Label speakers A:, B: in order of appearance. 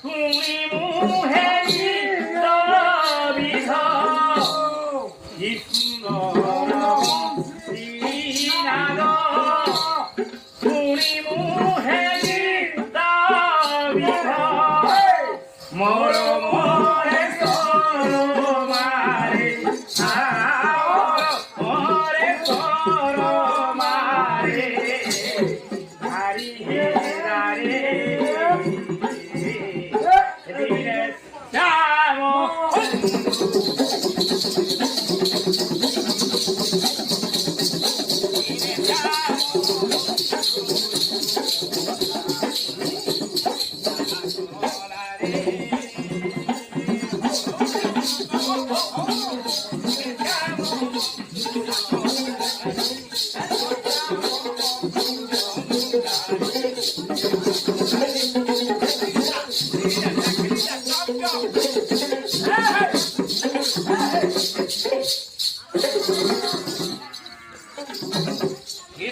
A: 우리 무해이 너비서 이쁜 너 지나도 우리 무해이 너비서 뭐로 뭐래서 말해 뭐래서 말해 Hey!